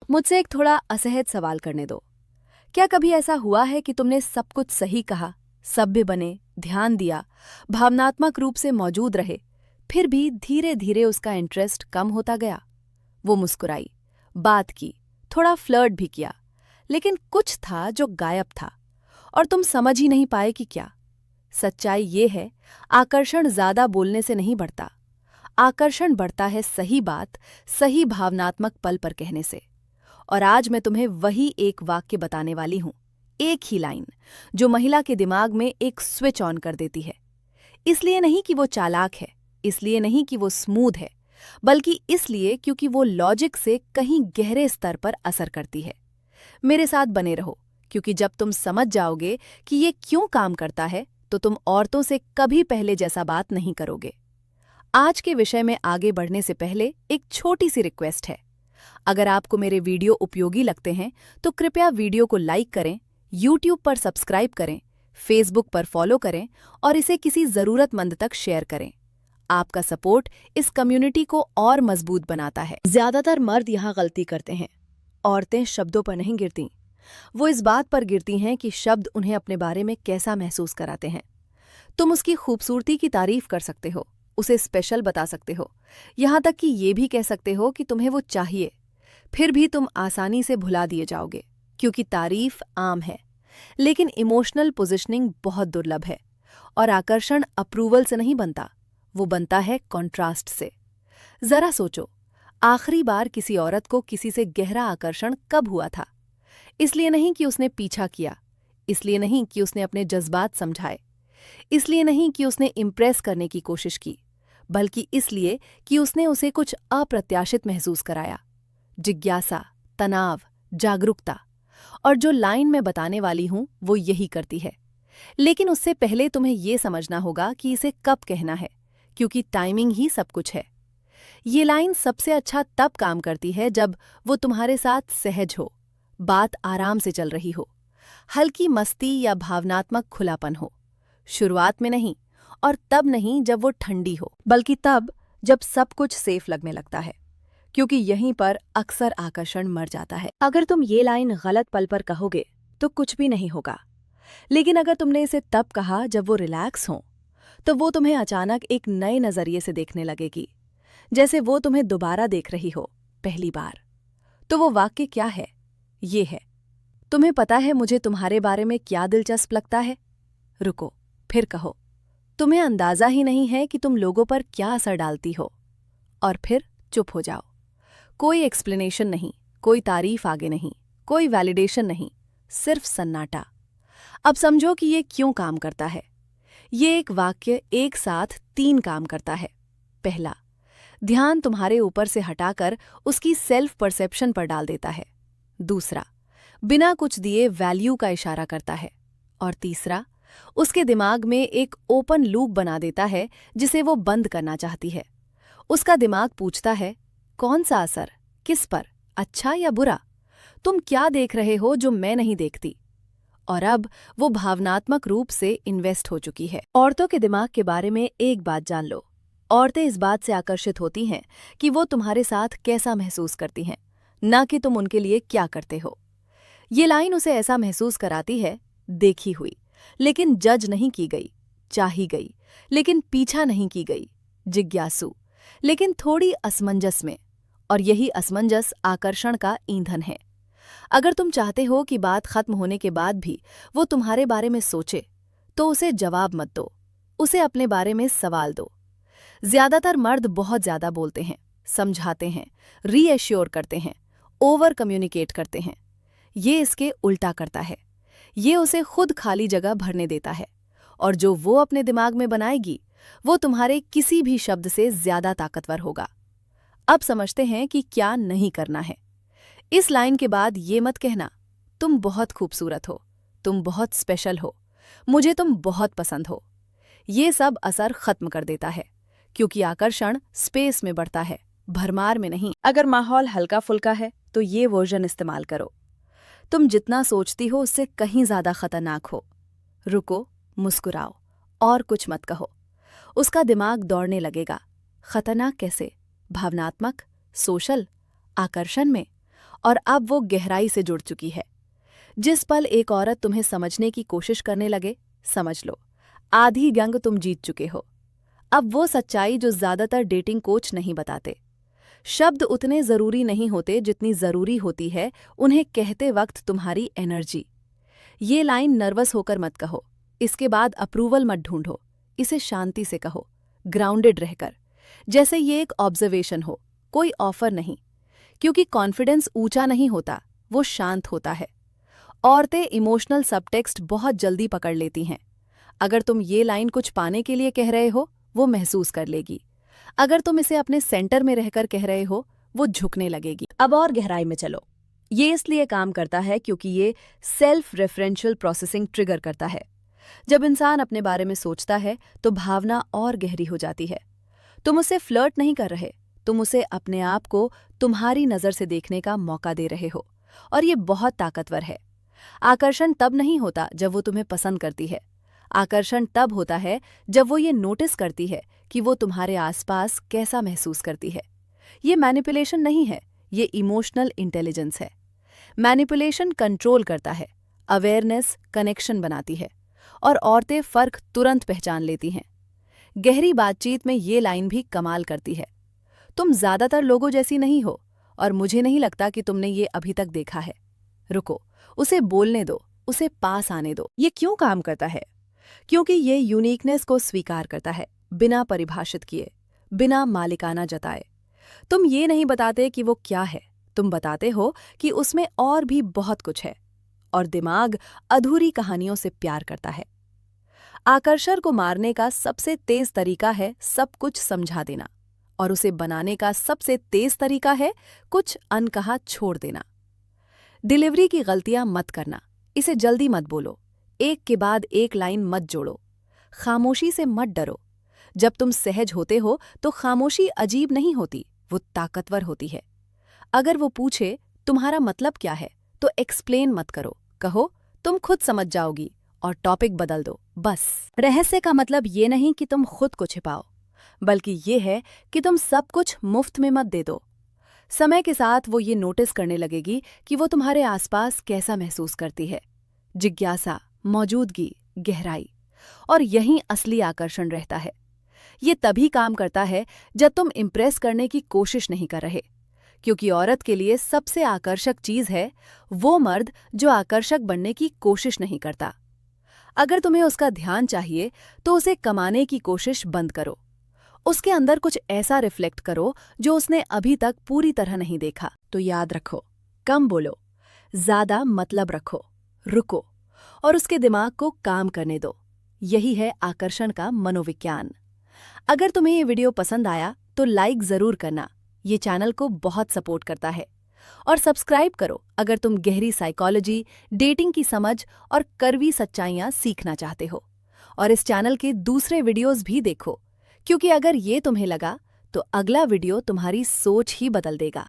मुझसे एक थोड़ा असहज सवाल करने दो। क्या कभी ऐसा हुआ है कि तुमने सब कुछ सही कहा, सभ्य बने, ध्यान दिया, भावनात्मक रूप से मौजूद रहे, फिर भी धीरे धीरे उसका इंटरेस्ट कम होता गया? वो मुस्कुराई, बात की, थोड़ा फ्लर्ट भी किया, लेकिन कुछ था जो गायब था और तुम समझ ही नहीं पाए कि क्या। सच्चाई ये है, आकर्षण ज्यादा बोलने से नहीं बढ़ता। आकर्षण बढ़ता है सही बात, सही भावनात्मक पल पर कहने से। और आज मैं तुम्हें वही एक वाक्य बताने वाली हूं, एक ही लाइन, जो महिला के दिमाग में एक स्विच ऑन कर देती है। इसलिए नहीं कि वो चालाक है, इसलिए नहीं कि वो स्मूथ है, बल्कि इसलिए क्योंकि वो लॉजिक से कहीं गहरे स्तर पर असर करती है। मेरे साथ बने रहो, क्योंकि जब तुम समझ जाओगे कि ये क्यों काम करता है, तो तुम औरतों से कभी पहले जैसा बात नहीं करोगे। आज के विषय में आगे बढ़ने से पहले एक छोटी सी रिक्वेस्ट है। अगर आपको मेरे वीडियो उपयोगी लगते हैं तो कृपया वीडियो को लाइक करें, YouTube पर सब्सक्राइब करें, Facebook पर फॉलो करें और इसे किसी जरूरतमंद तक शेयर करें। आपका सपोर्ट इस कम्युनिटी को और मजबूत बनाता है। ज्यादातर मर्द यहाँ गलती करते हैं। औरतें शब्दों पर नहीं गिरती, वो इस बात पर गिरती हैं कि शब्द उन्हें अपने बारे में कैसा महसूस कराते हैं। तुम उसकी खूबसूरती की तारीफ कर सकते हो, उसे स्पेशल बता सकते हो, यहाँ तक कि ये भी कह सकते हो कि तुम्हें वो चाहिए। फिर भी तुम आसानी से भुला दिए जाओगे, क्योंकि तारीफ आम है, लेकिन इमोशनल पोजिशनिंग बहुत दुर्लभ है। और आकर्षण अप्रूवल से नहीं बनता, वो बनता है कॉन्ट्रास्ट से। जरा सोचो, आखिरी बार किसी औरत को किसी से गहरा आकर्षण कब हुआ था? इसलिए नहीं कि उसने पीछा किया, इसलिए नहीं कि उसने अपने जज्बात समझाए, इसलिए नहीं कि उसने इम्प्रेस करने की कोशिश की, बल्कि इसलिए कि उसने उसे कुछ अप्रत्याशित महसूस कराया। जिज्ञासा, तनाव, जागरूकता। और जो लाइन मैं बताने वाली हूं वो यही करती है। लेकिन उससे पहले तुम्हें ये समझना होगा कि इसे कब कहना है, क्योंकि टाइमिंग ही सब कुछ है। ये लाइन सबसे अच्छा तब काम करती है जब वो तुम्हारे साथ सहज हो, बात आराम से चल रही हो, हल्की मस्ती या भावनात्मक खुलापन हो। शुरुआत में नहीं, और तब नहीं जब वो ठंडी हो, बल्कि तब जब सब कुछ सेफ लगने लगता है, क्योंकि यहीं पर अक्सर आकर्षण मर जाता है। अगर तुम ये लाइन गलत पल पर कहोगे तो कुछ भी नहीं होगा, लेकिन अगर तुमने इसे तब कहा जब वो रिलैक्स हो, तो वो तुम्हें अचानक एक नए नजरिए से देखने लगेगी, जैसे वो तुम्हें दोबारा देख रही हो, पहली बार। तो वो वाक्य क्या है? ये है, तुम्हें पता है मुझे तुम्हारे बारे में क्या दिलचस्प लगता है? रुको, फिर कहो, तुम्हें अंदाजा ही नहीं है कि तुम लोगों पर क्या असर डालती हो। और फिर चुप हो जाओ। कोई एक्सप्लेनेशन नहीं, कोई तारीफ आगे नहीं, कोई वैलिडेशन नहीं, सिर्फ सन्नाटा। अब समझो कि ये क्यों काम करता है। ये एक वाक्य एक साथ 3 काम करता है। पहला, ध्यान तुम्हारे ऊपर से हटाकर उसकी सेल्फ परसेप्शन पर डाल देता है। दूसरा, बिना कुछ दिए वैल्यू का इशारा करता है। और तीसरा, उसके दिमाग में एक ओपन लूप बना देता है जिसे वो बंद करना चाहती है। उसका दिमाग पूछता है, कौन सा असर, किस पर, अच्छा या बुरा? तुम क्या देख रहे हो जो मैं नहीं देखती? और अब वो भावनात्मक रूप से इन्वेस्ट हो चुकी है। औरतों के दिमाग के बारे में एक बात जान लो, औरतें इस बात से आकर्षित होती हैं कि वो तुम्हारे साथ कैसा महसूस करती हैं, ना कि तुम उनके लिए क्या करते हो। ये लाइन उसे ऐसा महसूस कराती है, देखी हुई लेकिन जज नहीं की गई, चाही गई लेकिन पीछा नहीं की गई, जिज्ञासु लेकिन थोड़ी असमंजस में। और यही असमंजस आकर्षण का ईंधन है। अगर तुम चाहते हो कि बात खत्म होने के बाद भी वो तुम्हारे बारे में सोचे, तो उसे जवाब मत दो, उसे अपने बारे में सवाल दो। ज्यादातर मर्द बहुत ज्यादा बोलते हैं, समझाते हैं, रीएश्योर करते हैं, ओवर कम्युनिकेट करते हैं। ये इसके उल्टा करता है। ये उसे खुद खाली जगह भरने देता है, और जो वो अपने दिमाग में बनाएगी वो तुम्हारे किसी भी शब्द से ज्यादा ताकतवर होगा। अब समझते हैं कि क्या नहीं करना है। इस लाइन के बाद ये मत कहना, तुम बहुत खूबसूरत हो, तुम बहुत स्पेशल हो, मुझे तुम बहुत पसंद हो। ये सब असर खत्म कर देता है, क्योंकि आकर्षण स्पेस में बढ़ता है, भरमार में नहीं। अगर माहौल हल्का फुल्का है तो ये वर्जन इस्तेमाल करो। तुम जितना सोचती हो उससे कहीं ज्यादा खतरनाक हो। रुको, मुस्कुराओ, और कुछ मत कहो। उसका दिमाग दौड़ने लगेगा। खतरनाक कैसे? भावनात्मक, सोशल, आकर्षण में। और अब वो गहराई से जुड़ चुकी है। जिस पल एक औरत तुम्हें समझने की कोशिश करने लगे, समझ लो आधी जंग तुम जीत चुके हो। अब वो सच्चाई जो ज्यादातर डेटिंग कोच नहीं बताते। शब्द उतने जरूरी नहीं होते जितनी जरूरी होती है उन्हें कहते वक्त तुम्हारी एनर्जी। ये लाइन नर्वस होकर मत कहो, इसके बाद अप्रूवल मत ढूंढो, इसे शांति से कहो, ग्राउंडेड रहकर, जैसे ये एक ऑब्जर्वेशन हो, कोई ऑफर नहीं। क्योंकि कॉन्फिडेंस ऊंचा नहीं होता, वो शांत होता है। औरतें इमोशनल सबटेक्स्ट बहुत जल्दी पकड़ लेती हैं। अगर तुम ये लाइन कुछ पाने के लिए कह रहे हो, वो महसूस कर लेगी। अगर तुम इसे अपने सेंटर में रहकर कह रहे हो, वो झुकने लगेगी। अब और गहराई में चलो। ये इसलिए काम करता है क्योंकि ये सेल्फ रेफरेंशियल प्रोसेसिंग ट्रिगर करता है। जब इंसान अपने बारे में सोचता है तो भावना और गहरी हो जाती है। तुम उसे फ्लर्ट नहीं कर रहे, तुम उसे अपने आप को तुम्हारी नजर से देखने का मौका दे रहे हो, और ये बहुत ताकतवर है। आकर्षण तब नहीं होता जब वो तुम्हें पसंद करती है। आकर्षण तब होता है जब वो ये नोटिस करती है कि वो तुम्हारे आसपास कैसा महसूस करती है। ये मैनिपुलेशन नहीं है, ये इमोशनल इंटेलिजेंस है। मैनिपुलेशन कंट्रोल करता है, अवेयरनेस कनेक्शन बनाती है, और औरतें फर्क तुरंत पहचान लेती हैं। गहरी बातचीत में ये लाइन भी कमाल करती है। तुम ज्यादातर लोगों जैसी नहीं हो, और मुझे नहीं लगता कि तुमने ये अभी तक देखा है। रुको, उसे बोलने दो, उसे पास आने दो। ये क्यों काम करता है? क्योंकि ये यूनिकनेस को स्वीकार करता है, बिना परिभाषित किए, बिना मालिकाना जताए। तुम ये नहीं बताते कि वो क्या है, तुम बताते हो कि उसमें और भी बहुत कुछ है, और दिमाग अधूरी कहानियों से प्यार करता है। आकर्षण को मारने का सबसे तेज तरीका है सब कुछ समझा देना, और उसे बनाने का सबसे तेज तरीका है कुछ अनकहा छोड़ देना। डिलीवरी की गलतियां मत करना, इसे जल्दी मत बोलो, एक के बाद एक लाइन मत जोड़ो, खामोशी से मत डरो। जब तुम सहज होते हो तो खामोशी अजीब नहीं होती, वो ताकतवर होती है। अगर वो पूछे तुम्हारा मतलब क्या है, तो एक्सप्लेन मत करो, कहो तुम खुद समझ जाओगी, और टॉपिक बदल दो। बस रहस्य का मतलब ये नहीं कि तुम खुद को छिपाओ, बल्कि ये है कि तुम सब कुछ मुफ्त में मत दे दो। समय के साथ वो ये नोटिस करने लगेगी कि वो तुम्हारे आसपास कैसा महसूस करती है। जिज्ञासा, मौजूदगी, गहराई, और यहीं असली आकर्षण रहता है। ये तभी काम करता है जब तुम इम्प्रेस करने की कोशिश नहीं कर रहे, क्योंकि औरत के लिए सबसे आकर्षक चीज है वो मर्द जो आकर्षक बनने की कोशिश नहीं करता। अगर तुम्हें उसका ध्यान चाहिए तो उसे कमाने की कोशिश बंद करो। उसके अंदर कुछ ऐसा रिफ्लेक्ट करो जो उसने अभी तक पूरी तरह नहीं देखा। तो याद रखो, कम बोलो, ज्यादा मतलब रखो, रुको, और उसके दिमाग को काम करने दो। यही है आकर्षण का मनोविज्ञान। अगर तुम्हें ये वीडियो पसंद आया तो लाइक जरूर करना, ये चैनल को बहुत सपोर्ट करता है। और सब्सक्राइब करो अगर तुम गहरी साइकोलॉजी, डेटिंग की समझ और कड़वी सच्चाइयां सीखना चाहते हो। और इस चैनल के दूसरे वीडियोस भी देखो, क्योंकि अगर ये तुम्हें लगा तो अगला वीडियो तुम्हारी सोच ही बदल देगा।